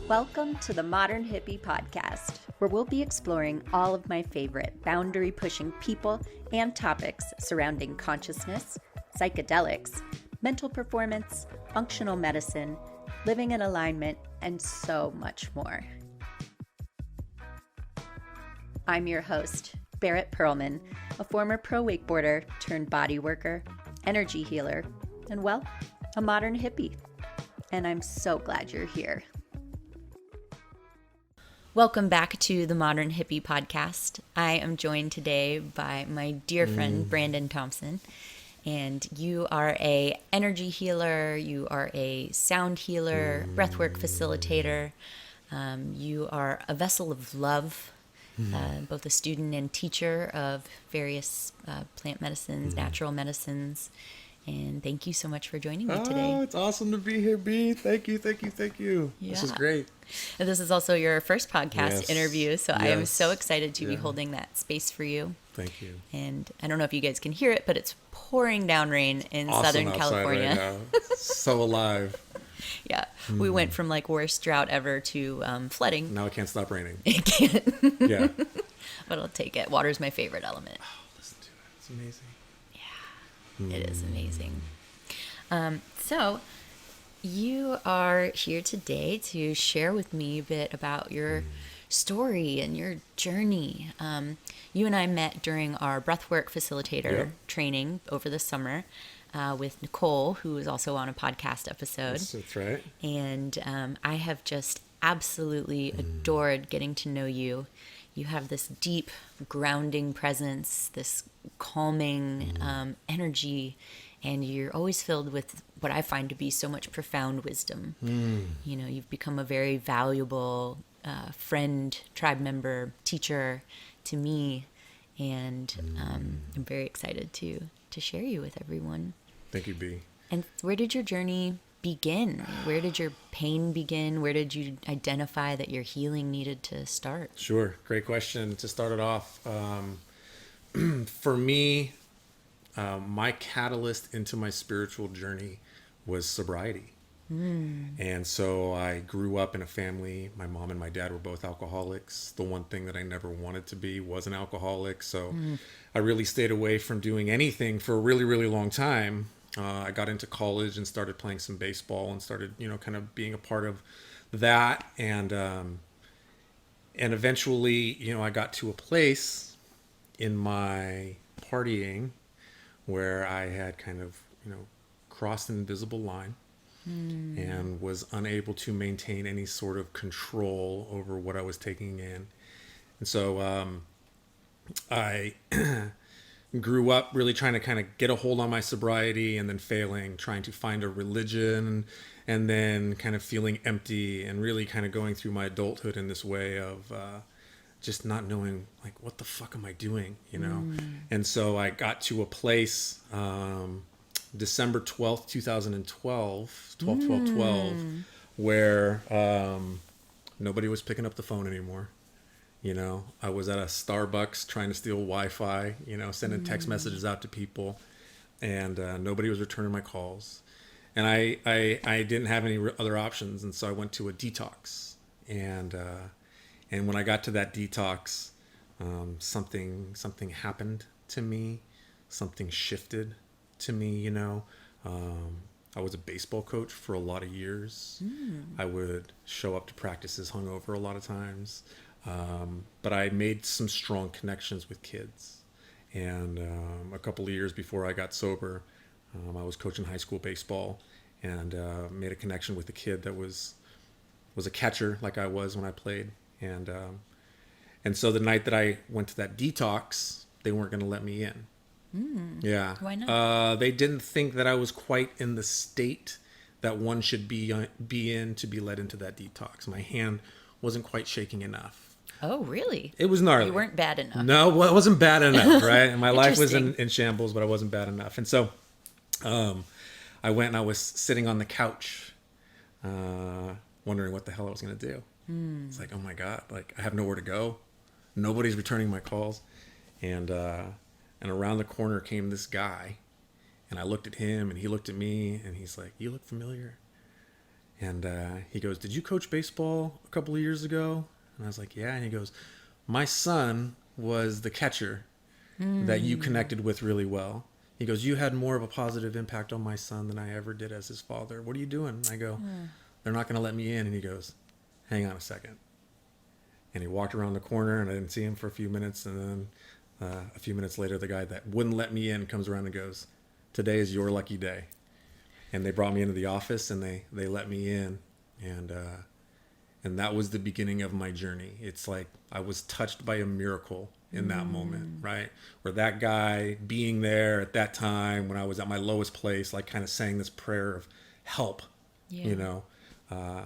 Welcome to the Modern Hippie podcast, where we'll be exploring all of my favorite boundary-pushing people and topics surrounding consciousness, psychedelics, mental performance, functional medicine, living in alignment, and so much more. I'm your host, Barrett Perlman, a former pro wakeboarder turned body worker, energy healer, and well, a modern hippie. And I'm so glad you're here. Welcome back to the Modern Hippie podcast. I am joined today by my dear friend, Brandon Thompson. And you are a energy healer, you are a sound healer, breathwork facilitator. You are a vessel of love, both a student and teacher of various plant medicines, natural medicines. And thank you so much for joining me today. Oh, it's awesome to be here, B. Thank you. Yeah. This is great. And this is also your first podcast interview, so I am so excited to be holding that space for you. Thank you. And I don't know if you guys can hear it, but it's pouring down rain in Southern California. Right now. So alive. Yeah. We went from like worst drought ever to flooding. Now it can't stop raining. It can't. Yeah. But I'll take it. Water's my favorite element. Oh, listen to it. It's amazing. It is amazing. So you are here today to share with me a bit about your story and your journey. You and I met during our breathwork facilitator training over the summer with Nicole, who was also on a podcast episode. That's right. And I have just absolutely adored getting to know you. You have this deep, grounding presence, this calming energy, and you're always filled with what I find to be so much profound wisdom. You know, you've become a very valuable friend, tribe member, teacher to me, and I'm very excited to share you with everyone. Thank you, B. And where did your journey begin? Where did your pain begin? Where did you identify that your healing needed to start? Sure. Great question. To start it off, for me, my catalyst into my spiritual journey was sobriety. And so I grew up in a family. My mom and my dad were both alcoholics. The one thing that I never wanted to be was an alcoholic. So I really stayed away from doing anything for a really, really long time. I got into college and started playing some baseball and started, kind of being a part of that. And eventually, I got to a place in my partying where I had kind of, crossed an invisible line and was unable to maintain any sort of control over what I was taking in. And so I grew up really trying to kind of get a hold on my sobriety and then failing, trying to find a religion and then kind of feeling empty and really kind of going through my adulthood in this way of just not knowing, like, what the fuck am I doing, And so I got to a place, December 12th, 2012, 12/12/12, where nobody was picking up the phone anymore. I was at a Starbucks trying to steal Wi-Fi, sending text messages out to people, and nobody was returning my calls. And I didn't have any other options, and so I went to a detox. And when I got to that detox, something happened to me, something shifted to me. I was a baseball coach for a lot of years. I would show up to practices hungover a lot of times. But I made some strong connections with kids. And a couple of years before I got sober, I was coaching high school baseball and made a connection with a kid that was a catcher like I was when I played. And so the night that I went to that detox, they weren't going to let me in. Yeah. Why not? They didn't think that I was quite in the state that one should be in to be led into that detox. My hand wasn't quite shaking enough. Oh, really? It was gnarly. You weren't bad enough. No, well, it wasn't bad enough, right? And my life was in shambles, but I wasn't bad enough. And so I went and I was sitting on the couch wondering what the hell I was going to do. It's like, oh my God, like I have nowhere to go. Nobody's returning my calls. And around the corner came this guy. And I looked at him, and he looked at me, and he's like, "You look familiar." And he goes, "Did you coach baseball a couple of years ago?" And I was like, "Yeah." And he goes, "My son was the catcher that you connected with really well." He goes, "You had more of a positive impact on my son than I ever did as his father. What are you doing?" And I go, "They're not going to let me in." And he goes, "Hang on a second." And he walked around the corner, and I didn't see him for a few minutes. And then a few minutes later, the guy that wouldn't let me in comes around and goes, "Today is your lucky day." And they brought me into the office, and they let me in. And that was the beginning of my journey. It's like I was touched by a miracle in that moment, right? Where that guy being there at that time when I was at my lowest place, like kind of saying this prayer of help, you know,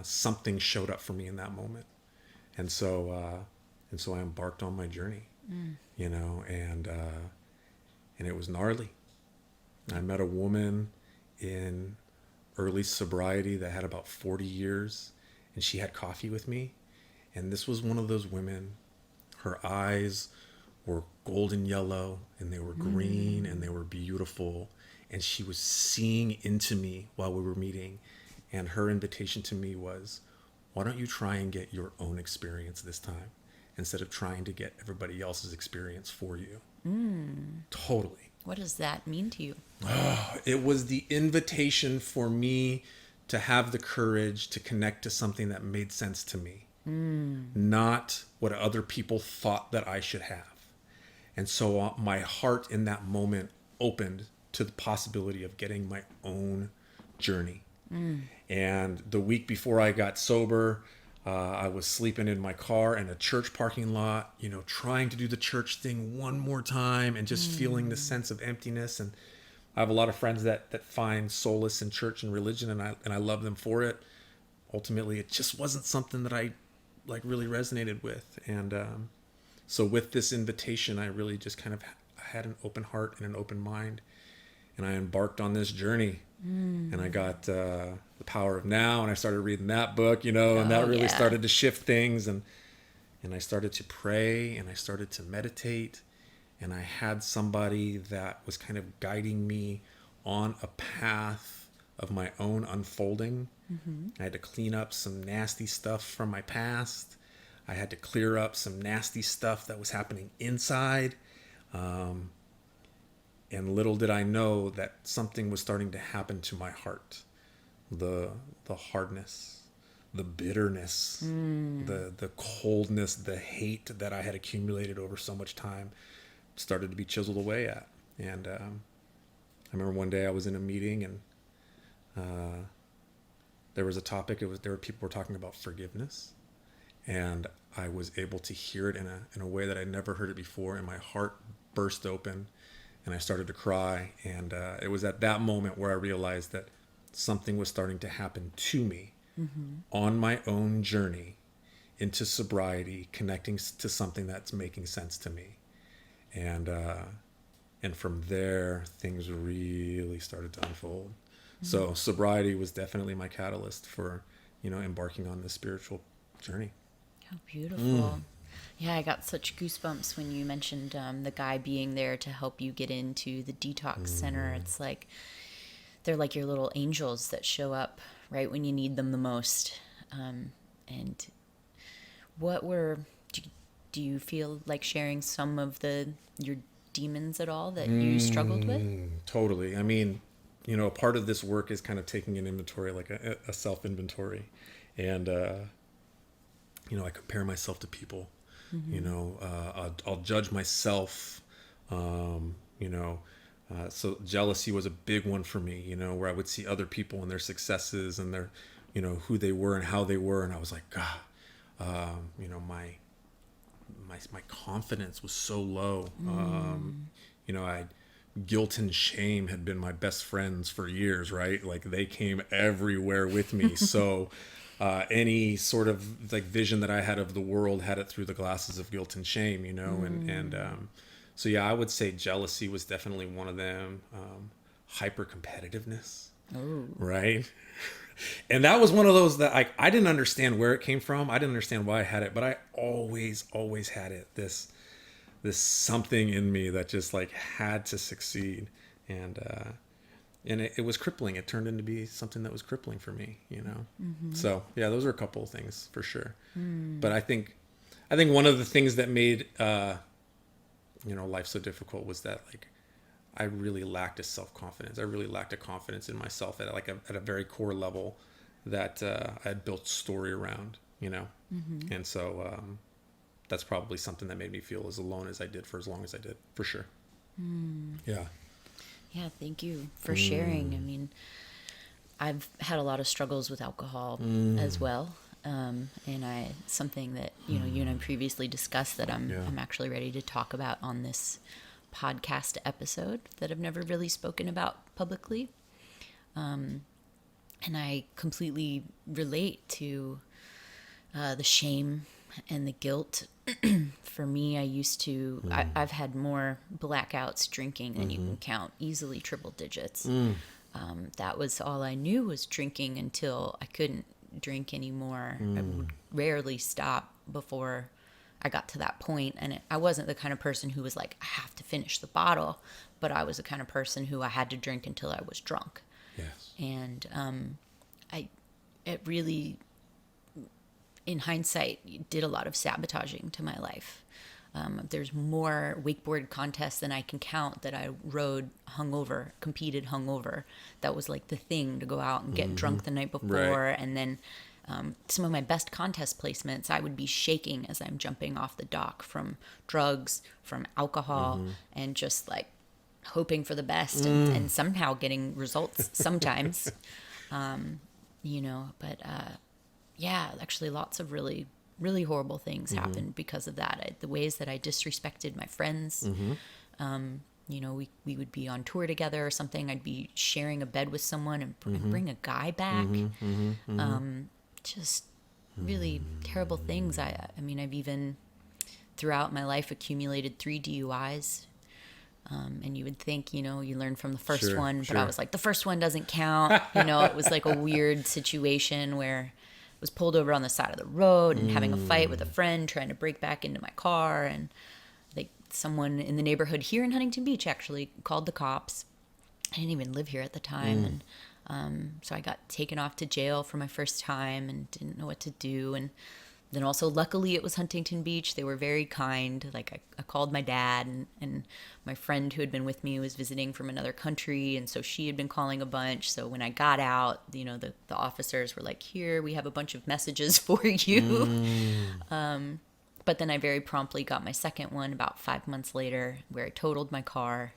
something showed up for me in that moment. And so I embarked on my journey, you know, and it was gnarly. I met a woman in early sobriety that had about 40 years, and she had coffee with me. And this was one of those women, her eyes were golden yellow, and they were green, and they were beautiful. And she was seeing into me while we were meeting. And her invitation to me was, "Why don't you try and get your own experience this time instead of trying to get everybody else's experience for you?" Totally. What does that mean to you? It was the invitation for me to have the courage to connect to something that made sense to me, not what other people thought that I should have. And so my heart in that moment opened to the possibility of getting my own journey. And the week before I got sober, I was sleeping in my car in a church parking lot, you know, trying to do the church thing one more time and just feeling the sense of emptiness. And I have a lot of friends that find solace in church and religion, and I love them for it. Ultimately, it just wasn't something that I like really resonated with. And so with this invitation, I really just kind of had an open heart and an open mind, and I embarked on this journey. And I got The Power of Now, and I started reading that book, you know, and that really started to shift things. And I started to pray, and I started to meditate, and I had somebody that was kind of guiding me on a path of my own unfolding. I had to clean up some nasty stuff from my past. I had to clear up some nasty stuff that was happening inside. And little did I know that something was starting to happen to my heart. The hardness, the bitterness, the coldness, the hate that I had accumulated over so much time started to be chiseled away at. And I remember one day I was in a meeting, and there was a topic. There were people were talking about forgiveness, and I was able to hear it in a way that I'd never heard it before, and my heart burst open. And I started to cry, and it was at that moment where I realized that something was starting to happen to me on my own journey into sobriety, connecting to something that's making sense to me. And from there, things really started to unfold. So sobriety was definitely my catalyst for, you know, embarking on this spiritual journey. How beautiful. Yeah, I got such goosebumps when you mentioned the guy being there to help you get into the detox center. It's like they're like your little angels that show up right when you need them the most. And do you feel like sharing some of your demons at all that you struggled with? Totally. I mean, you know, part of this work is kind of taking an inventory, like a self-inventory. And, you know, I compare myself to people. You know, I'll judge myself, you know, so jealousy was a big one for me, you know, where I would see other people and their successes and their, you know, who they were and how they were. And I was like, God, you know, my confidence was so low. You know, guilt and shame had been my best friends for years, right? Like they came everywhere with me. So, any sort of like vision that I had of the world had it through the glasses of guilt and shame, you know, and so yeah, I would say jealousy was definitely one of them. Hyper competitiveness, right? And that was one of those that I didn't understand where it came from. I didn't understand why I had it, but I always had it. This something in me that just like had to succeed, and and it was crippling. It turned into be something that was crippling for me, you know? So yeah, those are a couple of things for sure. But I think one of the things that made, you know, life so difficult was that, like, I really lacked a self-confidence. I really lacked a confidence in myself at a very core level that I had built story around, you know? And so that's probably something that made me feel as alone as I did for as long as I did, for sure. Yeah. Yeah, thank you for sharing. I mean, I've had a lot of struggles with alcohol as well. And something that, you know, you and I previously discussed that I'm actually ready to talk about on this podcast episode that I've never really spoken about publicly. And I completely relate to the shame and the guilt. For me, I used to, I've had more blackouts drinking than you can count, easily triple digits. That was all I knew was drinking until I couldn't drink anymore. I would rarely stop before I got to that point. And I wasn't the kind of person who was like, I have to finish the bottle, but I was the kind of person who I had to drink until I was drunk. Yes. And it really, in hindsight, did a lot of sabotaging to my life. There's more wakeboard contests than I can count that I rode hungover, competed hungover. That was like the thing, to go out and get drunk the night before. Right. And then some of my best contest placements, I would be shaking as I'm jumping off the dock from drugs, from alcohol, and just like hoping for the best and somehow getting results sometimes. You know, but yeah, actually lots of really, really horrible things happened because of that. The ways that I disrespected my friends. You know, we would be on tour together or something. I'd be sharing a bed with someone and bring a guy back. Just really terrible things. I mean, I've even throughout my life accumulated 3 DUIs. And you would think, you know, you learn from the first one, but I was like, the first one doesn't count. You know, it was like a weird situation where I was pulled over on the side of the road and having a fight with a friend trying to break back into my car. And like someone in the neighborhood here in Huntington Beach actually called the cops. I didn't even live here at the time. And so I got taken off to jail for my first time and didn't know what to do. And then also, luckily, it was Huntington Beach. They were very kind. Like, I called my dad, and my friend who had been with me was visiting from another country, and so she had been calling a bunch. So when I got out, you know, the officers were like, here, we have a bunch of messages for you. But then I very promptly got my second one about 5 months later, where I totaled my car,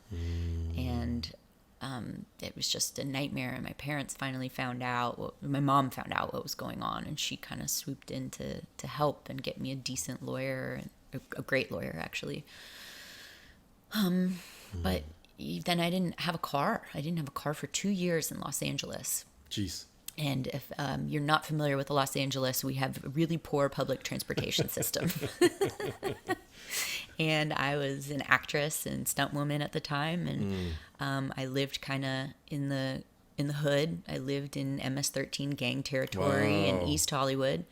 and it was just a nightmare. And my parents finally found out, my mom found out what was going on, and she kind of swooped in to help and get me a decent lawyer, and a great lawyer actually. But then I didn't have a car. I didn't have a car for 2 years in Los Angeles. Jeez. And if you're not familiar with Los Angeles, we have a really poor public transportation system. And I was an actress and stunt woman at the time, and I lived kind of in the hood. I lived in MS-13 gang territory in East Hollywood,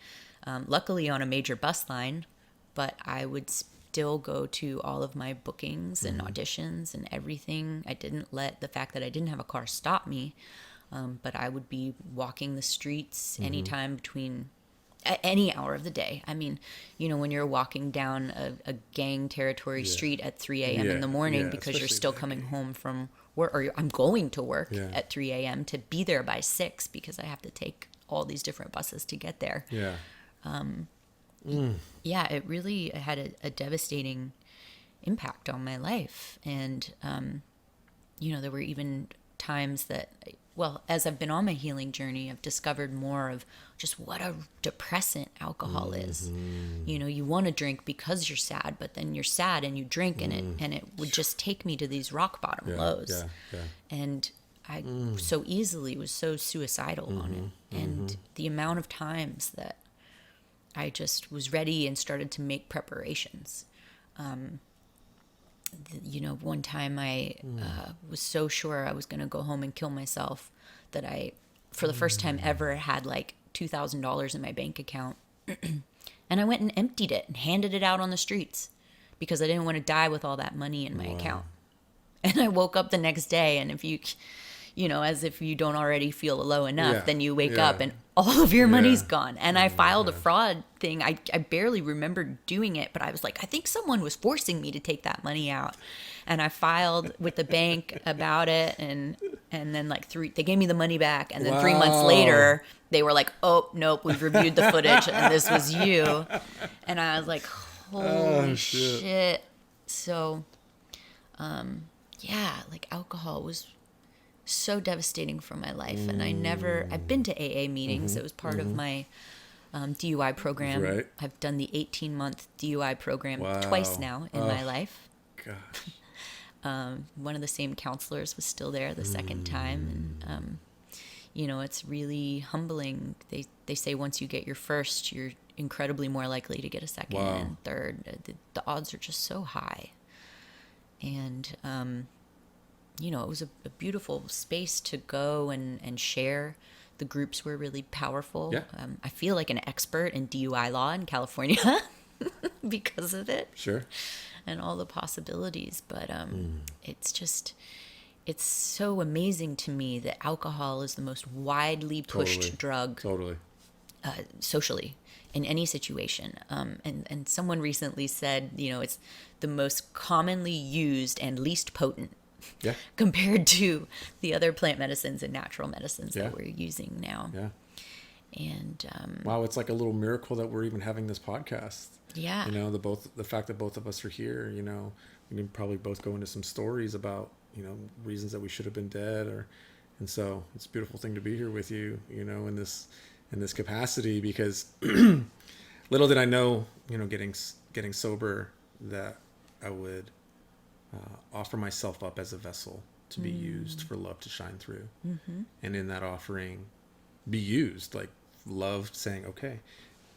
luckily on a major bus line, but I would still go to all of my bookings and auditions and everything. I didn't let the fact that I didn't have a car stop me. But I would be walking the streets anytime between any hour of the day. I mean, you know, when you're walking down a gang territory street at 3 a.m. in the morning because you're still coming home from work, or I'm going to work at 3 a.m. to be there by 6 because I have to take all these different buses to get there. Yeah, it really had a devastating impact on my life. And, you know, there were even times that, well, as I've been on my healing journey, I've discovered more of just what a depressant alcohol is. You know, you want to drink because you're sad, but then you're sad and you drink, and it would just take me to these rock bottom lows. And I so easily was so suicidal on it. And the amount of times that I just was ready and started to make preparations. You know, one time I was so sure I was going to go home and kill myself that I, for the first time ever, had like $2,000 in my bank account. And I went and emptied it and handed it out on the streets because I didn't want to die with all that money in my account. And I woke up the next day, and if you as if you don't already feel low enough, Yeah. then you wake Yeah. up and all of your money's Yeah. gone. And I filed a fraud thing. I barely remember doing it, but I was like, I think someone was forcing me to take that money out. And I filed with the bank about it, and then like they gave me the money back, and then 3 months later they were like, oh nope, we've reviewed the footage and this was you. And I was like, holy shit. So yeah, like alcohol was so devastating for my life, and I've been to AA meetings. It was part of my DUI program. Right. I've done the 18-month DUI program Wow. twice now in my life. Gosh. One of the same counselors was still there the second time, and it's really humbling. They say once you get your first, you're incredibly more likely to get a second and third. The odds are just so high, and it was a beautiful space to go and share. The groups were really powerful. Yeah. I feel like an expert in DUI law in California because of it. Sure. And all the possibilities. But it's so amazing to me that alcohol is the most widely pushed drug socially in any situation. And someone recently said, it's the most commonly used and least potent. Yeah. Compared to the other plant medicines and natural medicines Yeah. that we're using now. Yeah. And Wow, it's like a little miracle that we're even having this podcast. yeah. The fact that both of us are here, we can probably both go into some stories about, reasons that we should have been dead, and so it's a beautiful thing to be here with you, in this capacity, because little did I know, getting sober, that I would offer myself up as a vessel to be used for love to shine through. Mm-hmm. And in that offering, be used, like love saying, okay.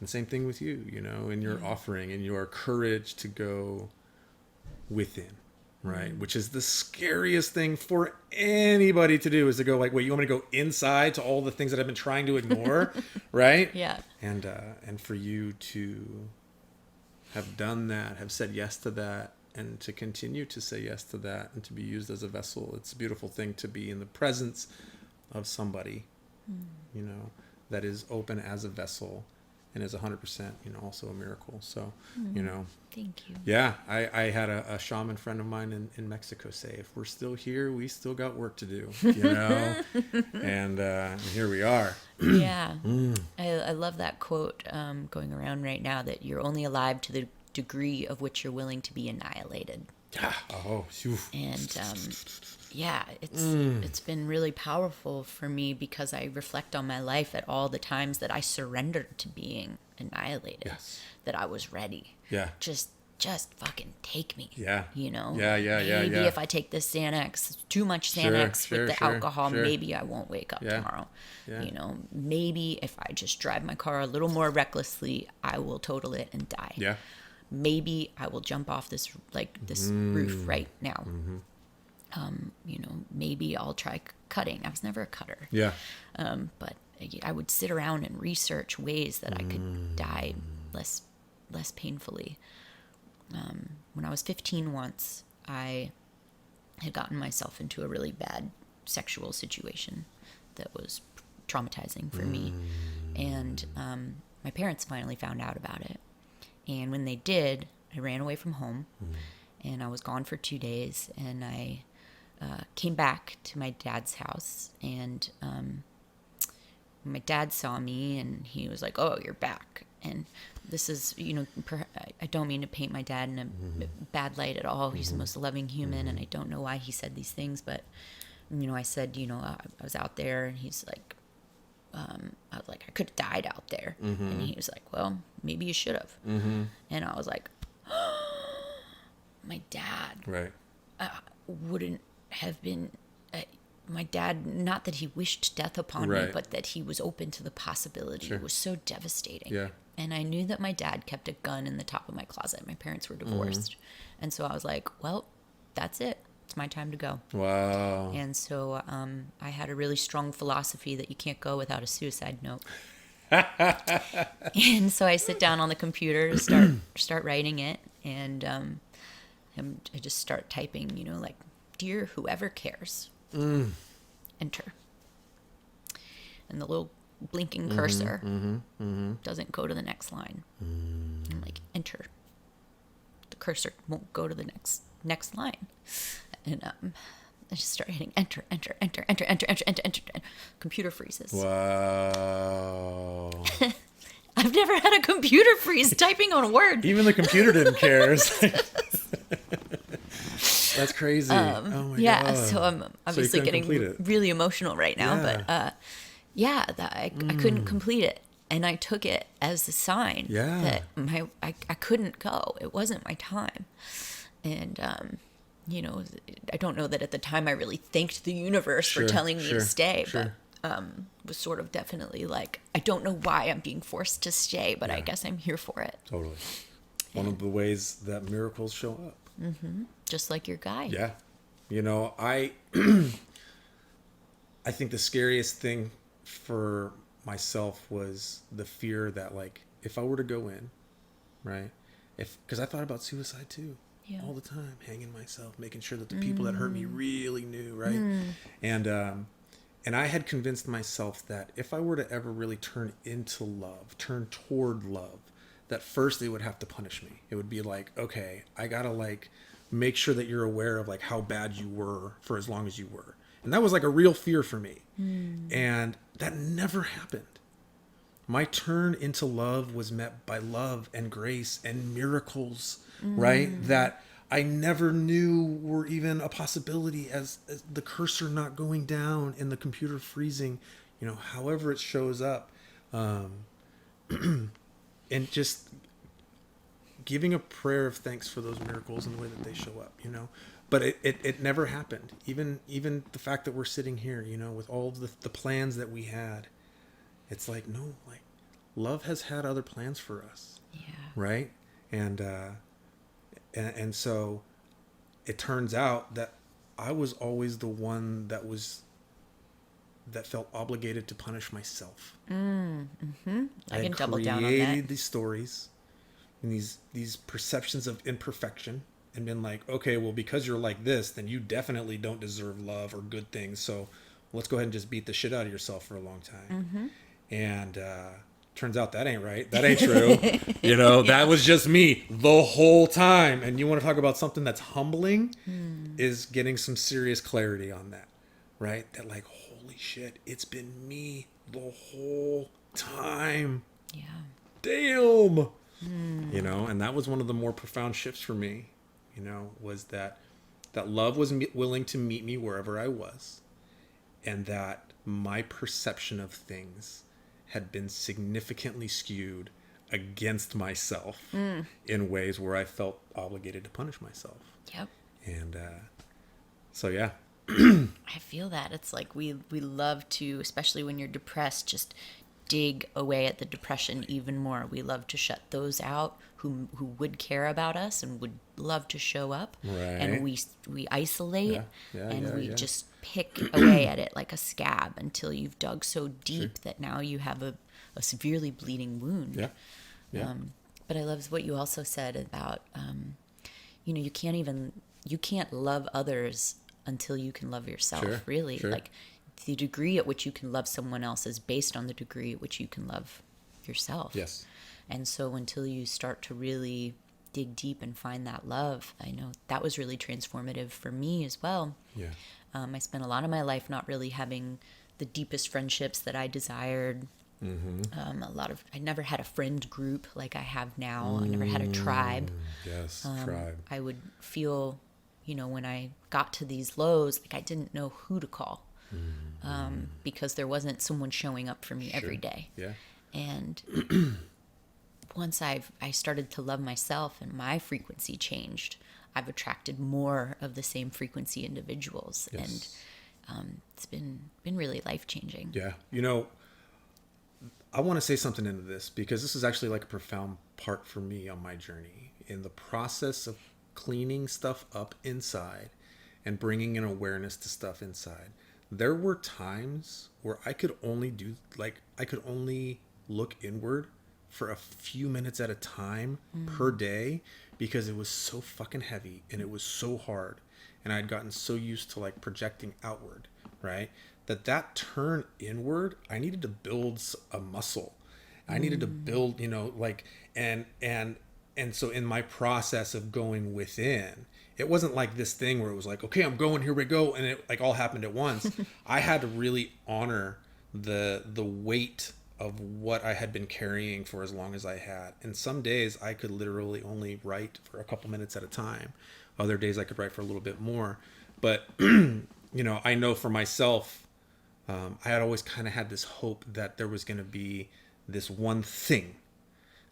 And same thing with you, in your offering and your courage to go within, right? Which is the scariest thing for anybody to do, is to go like, wait, you want me to go inside to all the things that I've been trying to ignore, right? Yeah. And for you to have done that, have said yes to that, and to continue to say yes to that, and to be used as a vessel. It's a beautiful thing to be in the presence of somebody, that is open as a vessel and is 100%, also a miracle. So, Thank you. yeah, I had a shaman friend of mine in Mexico say, if we're still here, we still got work to do, and here we are. Yeah. I love that quote going around right now, that you're only alive to the degree of which you're willing to be annihilated. Yeah. Oh, phew. And yeah, it's been really powerful for me, because I reflect on my life at all the times that I surrendered to being annihilated. Yes. That I was ready. Yeah. Just fucking take me. Yeah. Maybe if I take this Xanax, too much Xanax with the alcohol, maybe I won't wake up tomorrow. Yeah. Maybe if I just drive my car a little more recklessly, I will total it and die. Yeah. Maybe I will jump off this roof right now. Maybe I'll try cutting. I was never a cutter. Yeah. But I would sit around and research ways that I could die less painfully. When I was 15 once, I had gotten myself into a really bad sexual situation that was traumatizing for me. And my parents finally found out about it. And when they did, I ran away from home, and I was gone for 2 days, and I came back to my dad's house, and my dad saw me, and he was like, oh, you're back. And this is, I don't mean to paint my dad in a bad light at all. He's the most loving human, and I don't know why he said these things, but, I said, I was out there, and he's like, I was like, I could have died out there. And he was like, well, maybe you should have. And I was like, oh, my dad wouldn't have been, my dad, not that he wished death upon me, but that he was open to the possibility. It was so devastating. Yeah. And I knew that my dad kept a gun in the top of my closet. My parents were divorced. And so I was like, well, that's it. It's my time to go. Wow. And so I had a really strong philosophy that you can't go without a suicide note. And so I sit down on the computer to start writing it, and I just start typing, like, dear whoever cares. And enter. And the little blinking cursor doesn't go to the next line. I'm like, enter. The cursor won't go to the next line. And I just start hitting enter. Computer freezes. Wow. I've never had a computer freeze typing on a word. Even the computer didn't care. That's crazy. Oh my God. So I'm obviously getting really emotional right now. But I couldn't complete it. And I took it as a sign that I couldn't go. It wasn't my time. And, I don't know that at the time I really thanked the universe for telling me to stay. But was sort of definitely like, I don't know why I'm being forced to stay, but I guess I'm here for it. Totally. One of the ways that miracles show up. Mm-hmm. Just like your guy. Yeah. I think the scariest thing for myself was the fear that, like, if I were to go in, right? Because I thought about suicide too. All the time, hanging myself, making sure that the people that hurt me really knew, right? And I had convinced myself that if I were to ever really turn toward love, that first they would have to punish me. It would be like, okay, I gotta like make sure that you're aware of like how bad you were for as long as you were. And that was like a real fear for me. And that never happened. My turn into love was met by love and grace and miracles, right? That I never knew were even a possibility, as the cursor not going down and the computer freezing, however it shows up. And just giving a prayer of thanks for those miracles and the way that they show up, But it never happened. Even the fact that we're sitting here, with all of the plans that we had, it's like, no, like love has had other plans for us. Yeah. Right. And so it turns out that I was always the one that felt obligated to punish myself. Mm-hmm. I can double down on that. I created these stories and these perceptions of imperfection and been like, okay, well, because you're like this, then you definitely don't deserve love or good things. So let's go ahead and just beat the shit out of yourself for a long time. And turns out that ain't right. That ain't true. That was just me the whole time. And you want to talk about something that's humbling is getting some serious clarity on that, right? That like, holy shit, it's been me the whole time. Yeah. Damn. And that was one of the more profound shifts for me, was that love was willing to meet me wherever I was, and that my perception of things had been significantly skewed against myself in ways where I felt obligated to punish myself. Yep. And so, yeah. I feel that. It's like we love to, especially when you're depressed, just dig away at the depression even more. We love to shut those out who would care about us and would love to show up. Right. And we isolate we just pick away at it like a scab until you've dug so deep that now you have a severely bleeding wound. Yeah. Yeah. But I love what you also said about, you can't love others until you can love yourself, really. Sure. Like the degree at which you can love someone else is based on the degree at which you can love yourself. Yes. And so until you start to really dig deep and find that love, I know that was really transformative for me as well. Yeah. I spent a lot of my life not really having the deepest friendships that I desired. I never had a friend group like I have now. I never had a tribe. Yes, tribe. I would feel, when I got to these lows, like I didn't know who to call. Because there wasn't someone showing up for me every day. Yeah. And once I started to love myself and my frequency changed, I've attracted more of the same frequency individuals. Yes. And it's been really life-changing. Yeah. I want to say something into this because this is actually like a profound part for me on my journey. In the process of cleaning stuff up inside and bringing an awareness to stuff inside, there were times where I could only look inward for a few minutes at a time per day because it was so fucking heavy and it was so hard. And I'd gotten so used to like projecting outward, right? that turn inward, I needed to build a muscle. I needed to build, like, and so in my process of going within, it wasn't like this thing where it was like, okay, I'm going, here we go. And it like all happened at once. I had to really honor the weight of what I had been carrying for as long as I had. And some days I could literally only write for a couple minutes at a time. Other days I could write for a little bit more. But, I know for myself, I had always kind of had this hope that there was going to be this one thing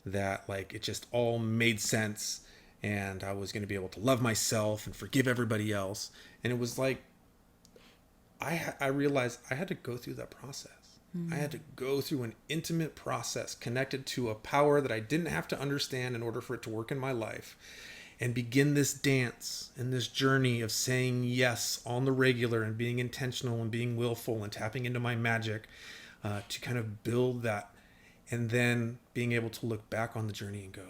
that like it just all made sense, and I was going to be able to love myself and forgive everybody else. And it was like I realized I had to go through that process. I had to go through an intimate process connected to a power that I didn't have to understand in order for it to work in my life, and begin this dance and this journey of saying yes on the regular and being intentional and being willful and tapping into my magic to kind of build that. And then being able to look back on the journey and go,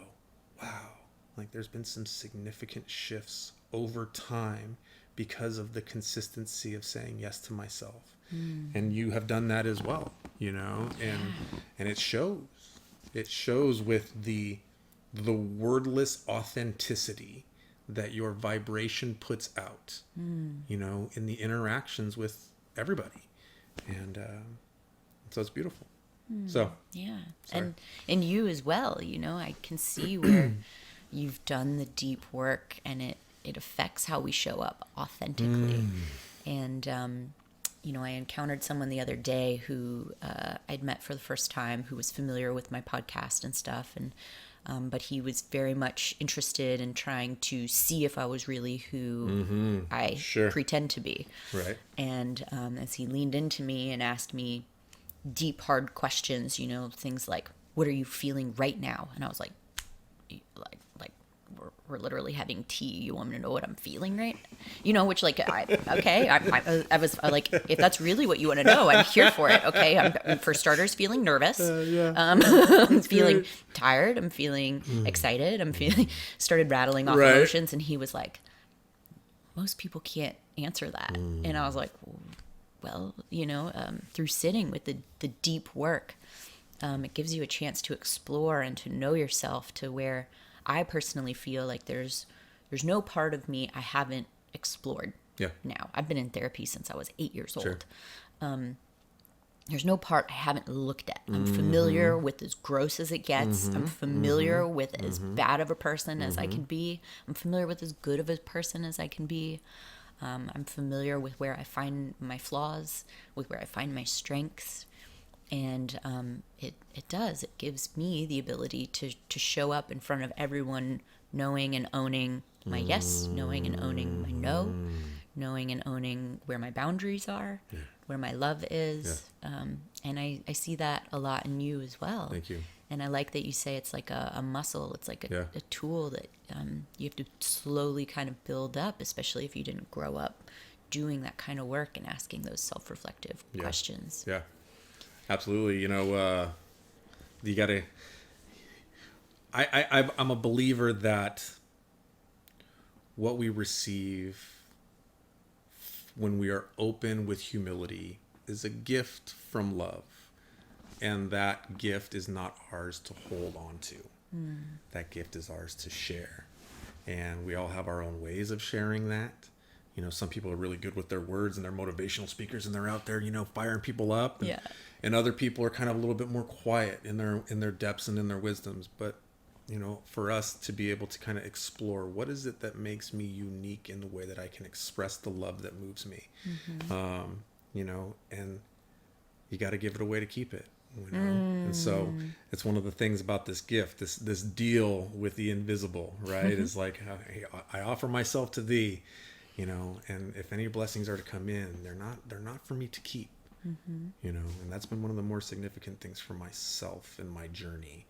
wow, like there's been some significant shifts over time because of the consistency of saying yes to myself. And you have done that as well, and it shows. It shows with the wordless authenticity that your vibration puts out, in the interactions with everybody. And so it's beautiful. So yeah, sorry. and you as well, I can see where you've done the deep work, and it affects how we show up authentically. And I encountered someone the other day who I'd met for the first time, who was familiar with my podcast and stuff, and but he was very much interested in trying to see if I was really who I pretend to be. Right. And as he leaned into me and asked me deep, hard questions, things like, what are you feeling right now? And I was like we're literally having tea. You want me to know what I'm feeling, right? Which like, I was like, if that's really what you want to know, I'm here for it. Okay. I'm for starters feeling nervous. I'm feeling tired. I'm feeling excited. I'm feeling, started rattling off emotions. And he was like, most people can't answer that. And I was like, well, through sitting with the deep work, it gives you a chance to explore and to know yourself, to where I personally feel like there's no part of me I haven't explored. Now I've been in therapy since I was 8 years old. There's no part I haven't looked at. I'm familiar with as gross as it gets. I'm familiar with as bad of a person as I can be. I'm familiar with as good of a person as I can be. I'm familiar with where I find my flaws, with where I find my strengths. And it gives me the ability to show up in front of everyone, knowing and owning my yes, knowing and owning my no, knowing and owning where my boundaries are, where my love is. And I see that a lot in you as well. Thank you. And I like that you say it's like a muscle. It's like a tool that you have to slowly kind of build up, especially if you didn't grow up doing that kind of work and asking those self-reflective questions. Yeah. Absolutely. You gotta, I'm a believer that what we receive when we are open with humility is a gift from love. And that gift is not ours to hold on to. That gift is ours to share. And we all have our own ways of sharing that. Some people are really good with their words and they're motivational speakers and they're out there, firing people up. And other people are kind of a little bit more quiet in their depths and in their wisdoms. But, for us to be able to kind of explore, what is it that makes me unique in the way that I can express the love that moves me? And you got to give it away to keep it. And so it's one of the things about this gift, this deal with the invisible, right? Is like, hey, I offer myself to thee, and if any blessings are to come in, they're not for me to keep. And that's been one of the more significant things for myself in my journey,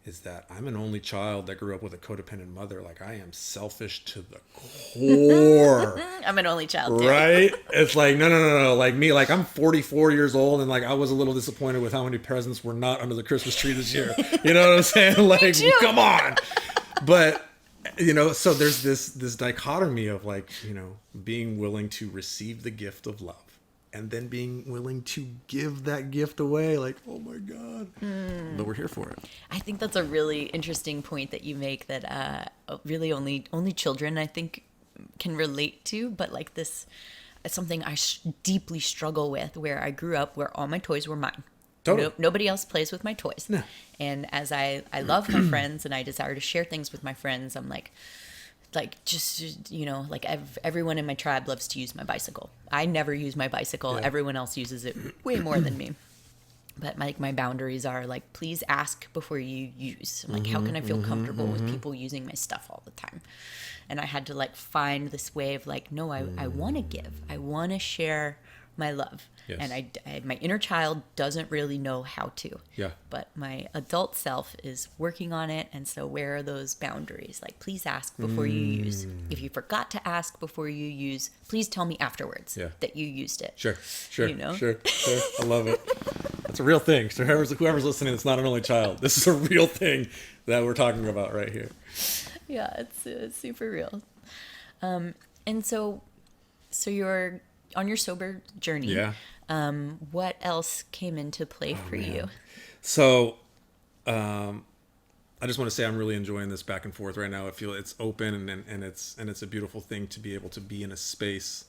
is that I'm an only child that grew up with a codependent mother. Like, I am selfish to the core. I'm an only child too. Right? It's like, no. Like me, like I'm 44 years old and like I was a little disappointed with how many presents were not under the Christmas tree this year. You know what I'm saying? Like, come on. But, so there's this dichotomy of like, being willing to receive the gift of love and then being willing to give that gift away. Like, oh my God. But we're here for it. I think that's a really interesting point that you make, that really only children, I think, can relate to. But like this is something I deeply struggle with, where I grew up where all my toys were mine. Totally. Nobody else plays with my toys. No. And as I love my friends and I desire to share things with my friends, I'm like just, like everyone in my tribe loves to use my bicycle. I never use my bicycle. Yeah. Everyone else uses it way more than me. But my boundaries are like, please ask before you use. I'm like, how can I feel comfortable with people using my stuff all the time? And I had to like find this way of like, no, I want to give. I want to share my love. Yes. And I my inner child doesn't really know how to. Yeah. But my adult self is working on it. And so where are those boundaries? Like, please ask before you use. If you forgot to ask before you use, please tell me afterwards that you used it. Sure. Sure. Sure. I love it. That's a real thing. So whoever's listening, it's not an only child. This is a real thing that we're talking about right here. Yeah, it's super real. And so you're on your sober journey. Yeah. What else came into play for you? So, I just want to say I'm really enjoying this back and forth right now. I feel it's open and it's a beautiful thing to be able to be in a space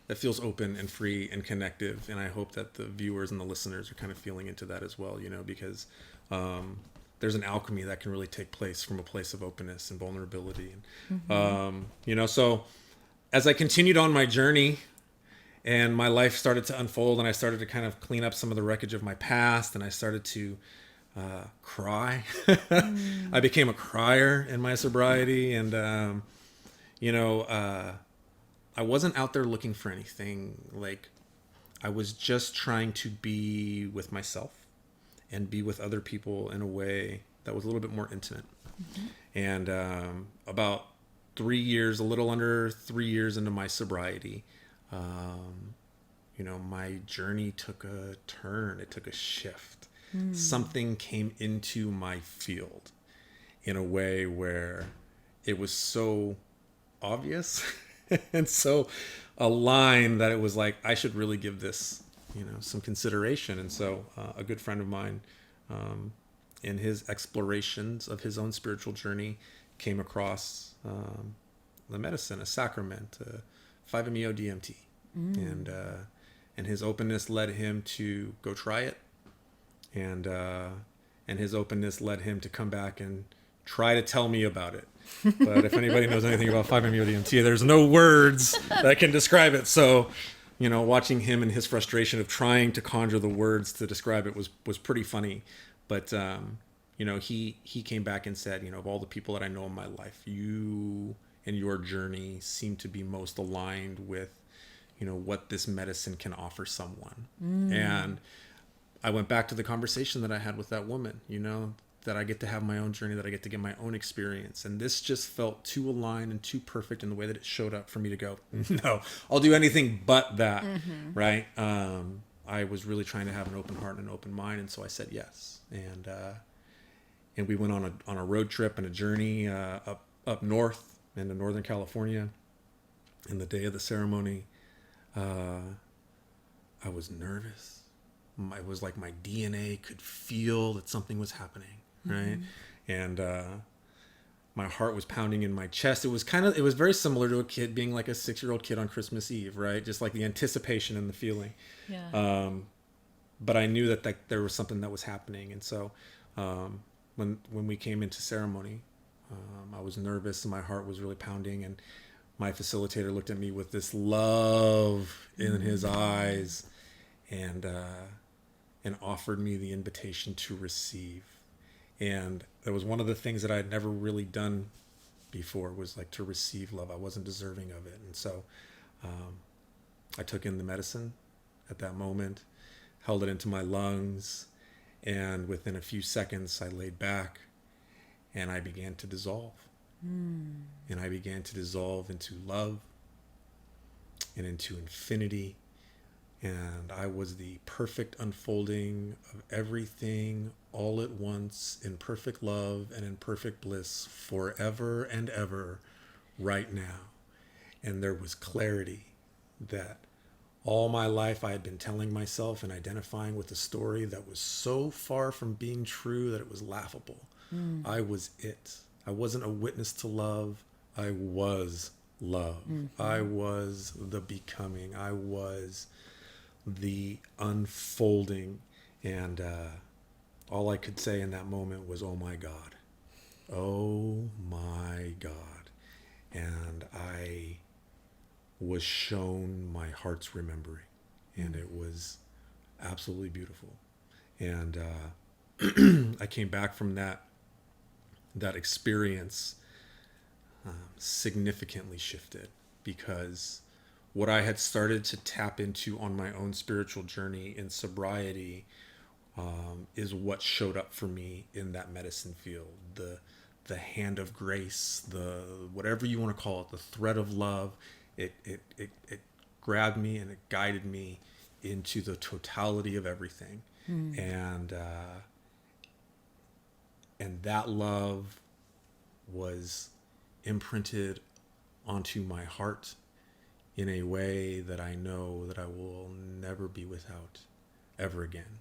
that feels open and free and connective. And I hope that the viewers and the listeners are kind of feeling into that as well, because there's an alchemy that can really take place from a place of openness and vulnerability. And, so as I continued on my journey, and my life started to unfold, and I started to kind of clean up some of the wreckage of my past, and I started to cry. I became a crier in my sobriety, and I wasn't out there looking for anything. Like, I was just trying to be with myself and be with other people in a way that was a little bit more intimate. And about 3 years, a little under 3 years into my sobriety, my journey took a turn. It took a shift. Something came into my field in a way where it was so obvious and so aligned that it was like, I should really give this, some consideration. And so a good friend of mine, in his explorations of his own spiritual journey, came across the medicine, a sacrament, 5-MeO DMT. And his openness led him to go try it. And his openness led him to come back and try to tell me about it. But if anybody knows anything about 5-MeO DMT, there's no words that can describe it. So, watching him and his frustration of trying to conjure the words to describe it was pretty funny. But, he came back and said, of all the people that I know in my life, you and your journey seem to be most aligned with, what this medicine can offer someone. And I went back to the conversation that I had with that woman, that I get to have my own journey, that I get to get my own experience. And this just felt too aligned and too perfect in the way that it showed up for me to go, no, I'll do anything but that. Right. I was really trying to have an open heart and an open mind. And so I said yes. And we went on a road trip and a journey up north into Northern California. And the day of the ceremony, I was nervous. It was like my DNA could feel that something was happening, right? And my heart was pounding in my chest. It was very similar to a kid being like a 6-year-old kid on Christmas Eve, right? Just like the anticipation and the feeling. Yeah. But I knew that there was something that was happening. And so when we came into ceremony, I was nervous and my heart was really pounding, and my facilitator looked at me with this love in his eyes and offered me the invitation to receive. And that was one of the things that I had never really done before, was like to receive love. I wasn't deserving of it. And so I took in the medicine at that moment, held it into my lungs, and within a few seconds I laid back and I began to dissolve. And I began to dissolve into love and into infinity. And I was the perfect unfolding of everything all at once, in perfect love and in perfect bliss, forever and ever, right now. And there was clarity that All my life, I had been telling myself and identifying with a story that was so far from being true that it was laughable. I was it. I wasn't a witness to love. I was love. I was the becoming. I was the unfolding. And all I could say in that moment was, oh my God. Oh my God. And I was shown my heart's remembering. And it was absolutely beautiful. And I came back from that experience significantly shifted, because what I had started to tap into on my own spiritual journey in sobriety is what showed up for me in that medicine field. The hand of grace, the whatever you want to call it, the thread of love, it grabbed me and it guided me into the totality of everything. And that love was imprinted onto my heart in a way that I know that I will never be without ever again.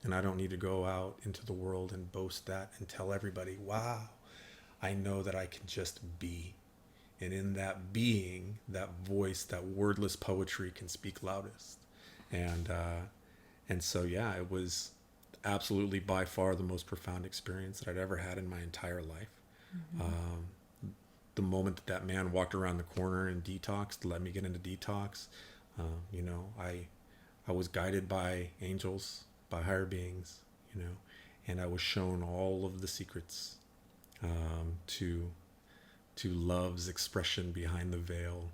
And I don't need to go out into the world and boast that and tell everybody, wow, I know that I can just be. And in that being, that voice, that wordless poetry can speak loudest. And so, yeah, it was absolutely by far the most profound experience that I'd ever had in my entire life. The moment that man walked around the corner and detoxed, let me get into detox, I was guided by angels, by higher beings, and I was shown all of the secrets to love's expression behind the veil.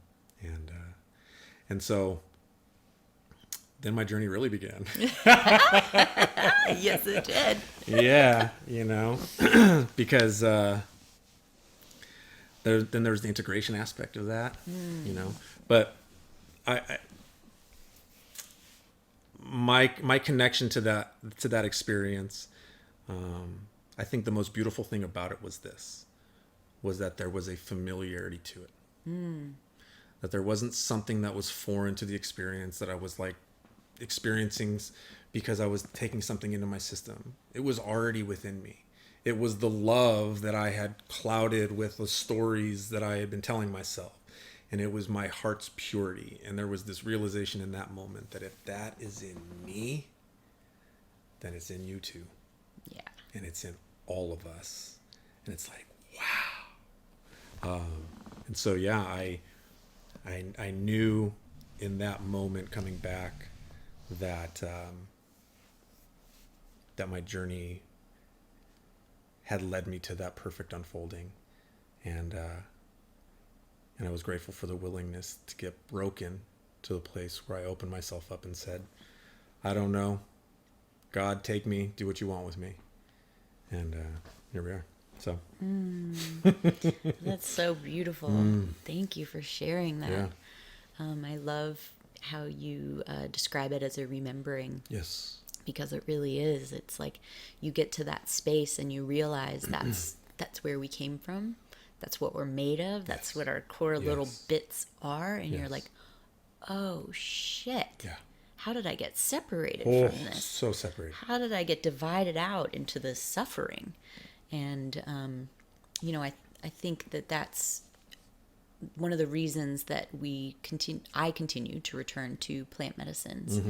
And so then my journey really began. Yes, it did. Yeah, because then there's the integration aspect of that, But my connection to that experience, I think the most beautiful thing about it was that there was a familiarity to it. That there wasn't something that was foreign to the experience, that I was like experiencing because I was taking something into my system. It was already within me. It was the love that I had clouded with the stories that I had been telling myself. And it was my heart's purity. And there was this realization in that moment that if that is in me, then it's in you too. Yeah. And it's in all of us. And it's like, wow. And so, yeah, I knew in that moment coming back that that my journey had led me to that perfect unfolding, and I was grateful for the willingness to get broken to the place where I opened myself up and said, I don't know, God, take me, do what you want with me. And here we are. So That's so beautiful. Thank you for sharing that. Yeah. I love how you describe it as a remembering. Yes. Because it really is. It's like you get to that space and you realize that's where we came from. That's what we're made of. That's what our core little bits are. And you're like, oh shit. Yeah. How did I get separated from this? So separated. How did I get divided out into this suffering? And I think that's one of the reasons that I continue to return to plant medicines,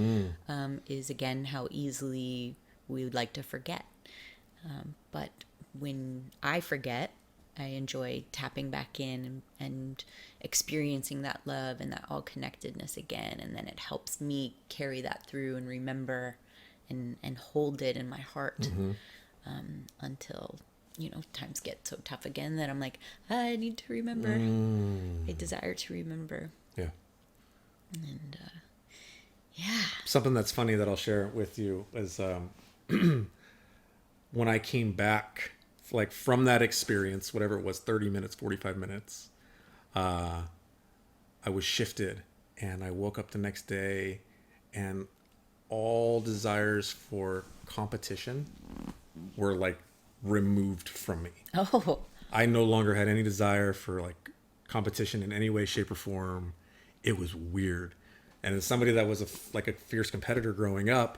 is again how easily we would like to forget. But when I forget, I enjoy tapping back in and experiencing that love and that all connectedness again, and then it helps me carry that through and remember and hold it in my heart until times get so tough again that I'm like, I need to remember. I desire to remember. Yeah. And something that's funny that I'll share with you is when I came back, like from that experience, whatever it was, 30 minutes, 45 minutes, I was shifted, and I woke up the next day and all desires for competition were like removed from me. Oh. I no longer had any desire for like competition in any way, shape, or form. It was weird. And as somebody that was like a fierce competitor growing up,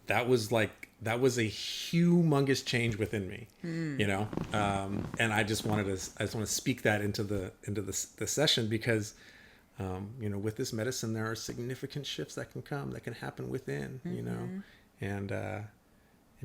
that was a humongous change within me, you know? And I just want to speak that into the session because, you know, with this medicine, there are significant shifts that can happen within, you know, and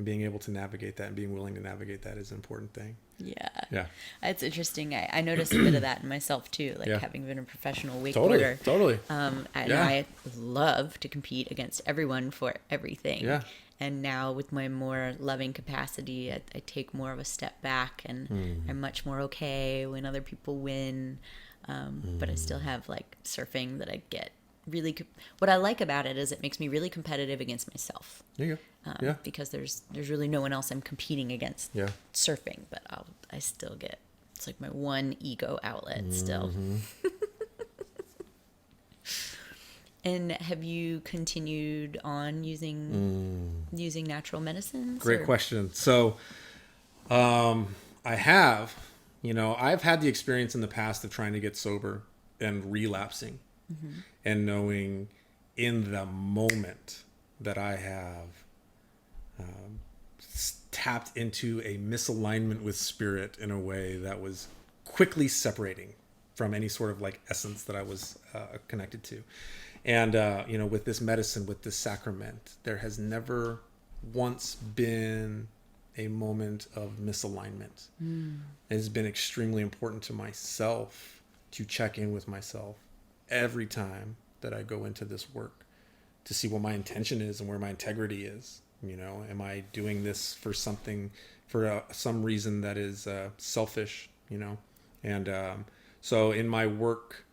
being able to navigate that and being willing to navigate that is an important thing. Yeah. It's interesting. I noticed a bit of that in myself too, like having been a professional wakeboarder. Totally. I love to compete against everyone for everything. Yeah. And now with my more loving capacity, I take more of a step back and I'm much more okay when other people win. But I still have like surfing that I get really, what I like about it is it makes me really competitive against myself. There you go. Because there's really no one else I'm competing against surfing, but I still get, it's like my one ego outlet still. And have you continued on using natural medicines? Great question. So, I have, you know, I've had the experience in the past of trying to get sober and relapsing and knowing in the moment that I have tapped into a misalignment with spirit in a way that was quickly separating from any sort of like essence that I was connected to. And, you know, with this medicine, with this sacrament, there has never once been a moment of misalignment. It has been extremely important to myself to check in with myself every time that I go into this work to see what my intention is and where my integrity is. You know, am I doing this for something, for some reason that is selfish, you know? And so in my work,